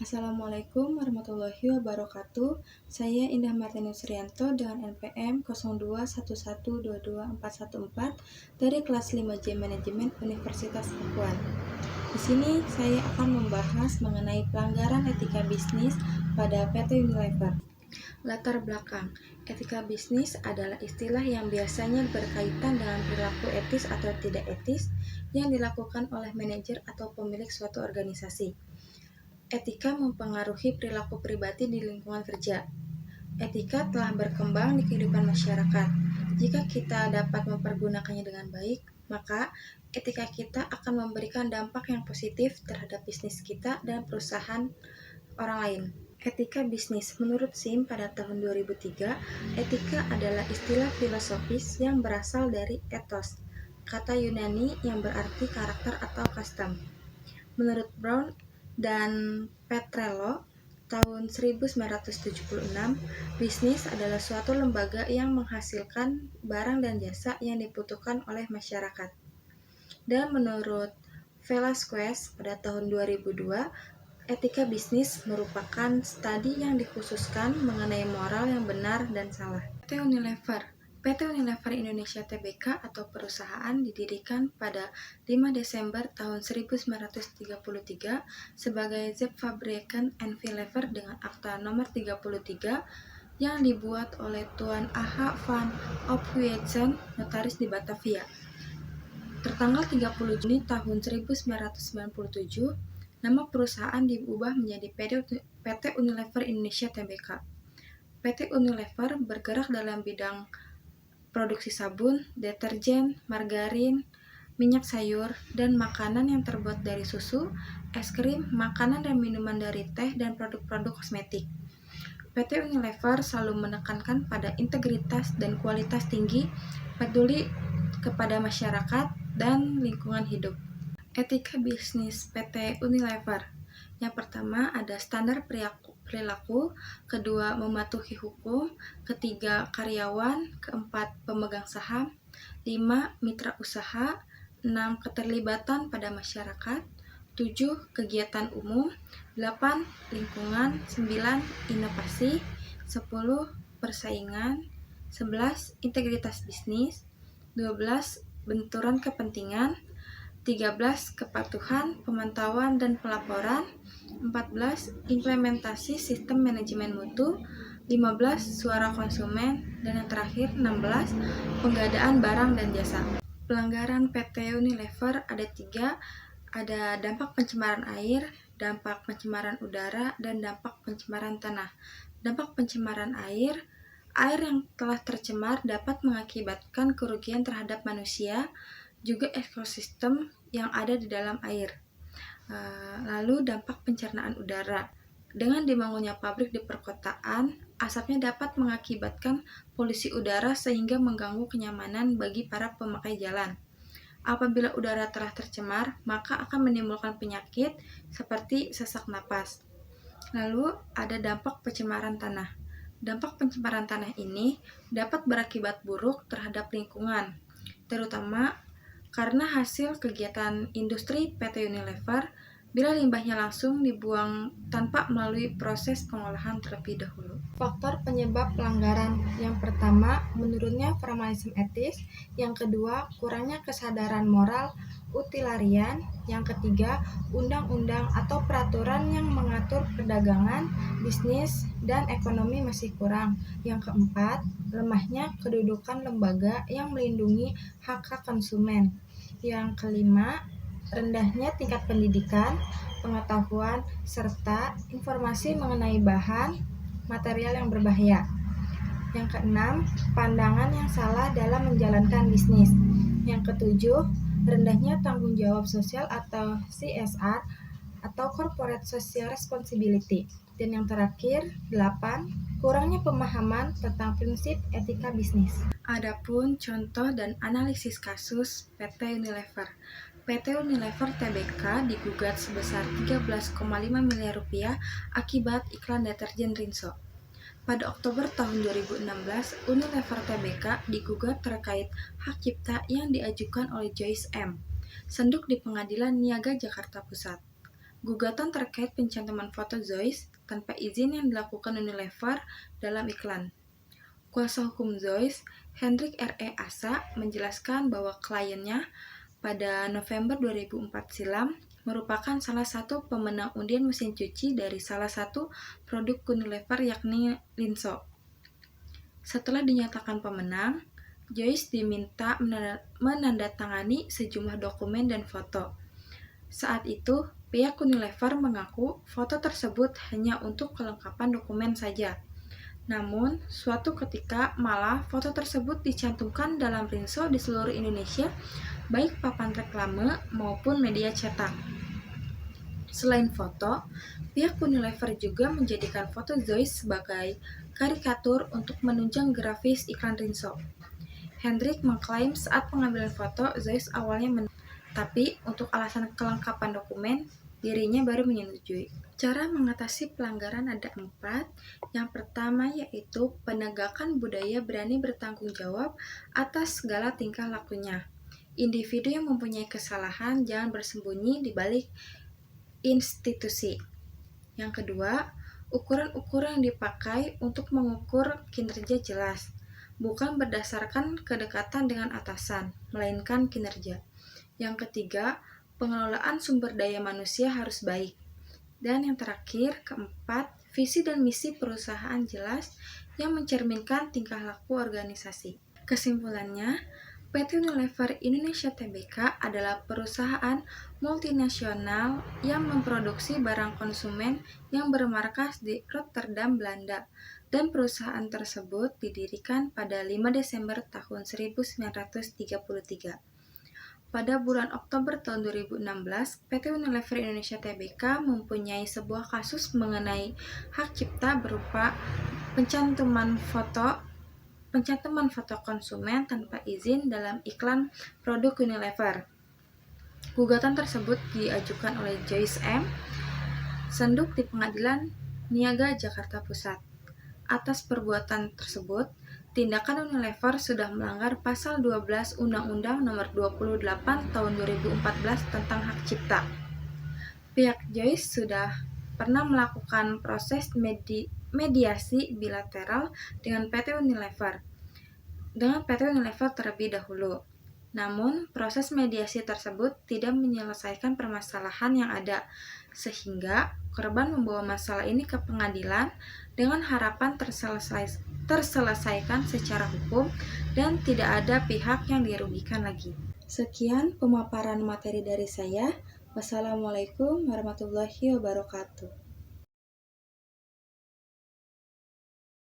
Assalamualaikum warahmatullahi wabarakatuh. Saya Indah Martinus Rianto dengan NPM 0211222414 dari kelas 5J Manajemen Universitas Pakuan. Di sini saya akan membahas mengenai pelanggaran etika bisnis pada PT Unilever. Latar belakang, etika bisnis adalah istilah yang biasanya berkaitan dengan perilaku etis atau tidak etis yang dilakukan oleh manajer atau pemilik suatu organisasi. Etika mempengaruhi perilaku pribadi di lingkungan kerja. Etika telah berkembang di kehidupan masyarakat. Jika kita dapat mempergunakannya dengan baik, maka etika kita akan memberikan dampak yang positif terhadap bisnis kita dan perusahaan orang lain. Etika bisnis menurut SIM pada tahun 2003, etika adalah istilah filosofis yang berasal dari ethos, kata Yunani yang berarti karakter atau custom. Menurut Brown dan Petrello, tahun 1976, bisnis adalah suatu lembaga yang menghasilkan barang dan jasa yang dibutuhkan oleh masyarakat. Dan menurut Velasquez pada tahun 2002, etika bisnis merupakan studi yang dikhususkan mengenai moral yang benar dan salah. PT Unilever Indonesia Tbk atau perusahaan didirikan pada 5 Desember tahun 1933 sebagai Zeefabriken N.V. Lever dengan akta nomor 33 yang dibuat oleh Tuan A.H. van Ophuijsen, notaris di Batavia. Tertanggal 30 Juni tahun 1997, nama perusahaan diubah menjadi PT Unilever Indonesia Tbk. PT Unilever bergerak dalam bidang produksi sabun, deterjen, margarin, minyak sayur, dan makanan yang terbuat dari susu, es krim, makanan dan minuman dari teh, dan produk-produk kosmetik. PT Unilever selalu menekankan pada integritas dan kualitas tinggi, peduli kepada masyarakat dan lingkungan hidup. Etika bisnis PT Unilever. Yang pertama ada standar perilaku, kedua mematuhi hukum, ketiga karyawan, keempat pemegang saham, 5 mitra usaha, 6 keterlibatan pada masyarakat, 7 kegiatan umum, 8 lingkungan, 9 inovasi, 10 persaingan, 11 integritas bisnis, 12 benturan kepentingan, 13 kepatuhan, pemantauan dan pelaporan, 14 implementasi sistem manajemen mutu, 15 suara konsumen, dan yang terakhir 16 penggadaan barang dan jasa. Pelanggaran PT Unilever ada 3, ada dampak pencemaran air, dampak pencemaran udara, dan dampak pencemaran tanah. Dampak pencemaran air yang telah tercemar dapat mengakibatkan kerugian terhadap manusia, juga ekosistem yang ada di dalam air. Lalu dampak pencernaan udara. Dengan dibangunnya pabrik di perkotaan, asapnya dapat mengakibatkan polusi udara sehingga mengganggu kenyamanan bagi para pemakai jalan. Apabila udara telah tercemar, maka akan menimbulkan penyakit seperti sesak napas. Lalu ada dampak pencemaran tanah. Dampak pencemaran tanah ini dapat berakibat buruk terhadap lingkungan, terutama karena hasil kegiatan industri PT Unilever bila limbahnya langsung dibuang tanpa melalui proses pengolahan terlebih dahulu. Faktor penyebab pelanggaran. Yang pertama, menurunnya formalisme etis. Yang kedua, kurangnya kesadaran moral utilitarian. Yang ketiga, undang-undang atau peraturan yang mengatur perdagangan, bisnis, dan ekonomi masih kurang. Yang keempat, lemahnya kedudukan lembaga yang melindungi hak-hak konsumen. Yang kelima, rendahnya tingkat pendidikan, pengetahuan, serta informasi mengenai bahan material yang berbahaya. Yang keenam, pandangan yang salah dalam menjalankan bisnis. Yang ketujuh, rendahnya tanggung jawab sosial atau CSR atau Corporate Social Responsibility. Dan yang terakhir, 8, kurangnya pemahaman tentang prinsip etika bisnis. Adapun contoh dan analisis kasus PT Unilever. PT Unilever Tbk digugat sebesar 13,5 miliar rupiah akibat iklan deterjen Rinso. Pada Oktober tahun 2016, Unilever Tbk digugat terkait hak cipta yang diajukan oleh Joyce M. Senduk di Pengadilan Niaga Jakarta Pusat. Gugatan terkait pencantuman foto Joyce tanpa izin yang dilakukan Unilever dalam iklan. Kuasa hukum Joyce, Hendrik R.E. Asa, menjelaskan bahwa kliennya pada November 2004 silam merupakan salah satu pemenang undian mesin cuci dari salah satu produk Unilever yakni Linso. Setelah dinyatakan pemenang, Joyce diminta menandatangani sejumlah dokumen dan foto. Saat itu, pihak Unilever mengaku foto tersebut hanya untuk kelengkapan dokumen saja. Namun, suatu ketika malah foto tersebut dicantumkan dalam Rinso di seluruh Indonesia, baik papan reklame maupun media cetak. Selain foto, pihak Unilever juga menjadikan foto Joyce sebagai karikatur untuk menunjang grafis iklan Rinso. Hendrik mengklaim saat pengambilan foto, Joyce awalnya tapi untuk alasan kelengkapan dokumen, dirinya baru menyetujui. Cara mengatasi pelanggaran ada 4. Yang pertama yaitu penegakan budaya berani bertanggung jawab atas segala tingkah lakunya. Individu yang mempunyai kesalahan jangan bersembunyi di balik institusi. Yang kedua, ukuran-ukuran yang dipakai untuk mengukur kinerja jelas, bukan berdasarkan kedekatan dengan atasan, melainkan kinerja. Yang ketiga, pengelolaan sumber daya manusia harus baik. Dan yang terakhir, keempat, visi dan misi perusahaan jelas yang mencerminkan tingkah laku organisasi. Kesimpulannya, PT Unilever Indonesia Tbk adalah perusahaan multinasional yang memproduksi barang konsumen yang bermarkas di Rotterdam, Belanda, dan perusahaan tersebut didirikan pada 5 Desember tahun 1933. Pada bulan Oktober tahun 2016, PT Unilever Indonesia Tbk mempunyai sebuah kasus mengenai hak cipta berupa pencantuman foto konsumen tanpa izin dalam iklan produk Unilever. Gugatan tersebut diajukan oleh Joyce M. Senduk di Pengadilan Niaga Jakarta Pusat. Atas perbuatan tersebut, tindakan Unilever sudah melanggar pasal 12 Undang-Undang Nomor 28 Tahun 2014 tentang hak cipta. Pihak Joyce sudah pernah melakukan proses mediasi bilateral dengan PT Unilever terlebih dahulu. Namun, proses mediasi tersebut tidak menyelesaikan permasalahan yang ada, sehingga korban membawa masalah ini ke pengadilan dengan harapan terselesaikan secara hukum dan tidak ada pihak yang dirugikan lagi. Sekian pemaparan materi dari saya. Wassalamualaikum warahmatullahi wabarakatuh.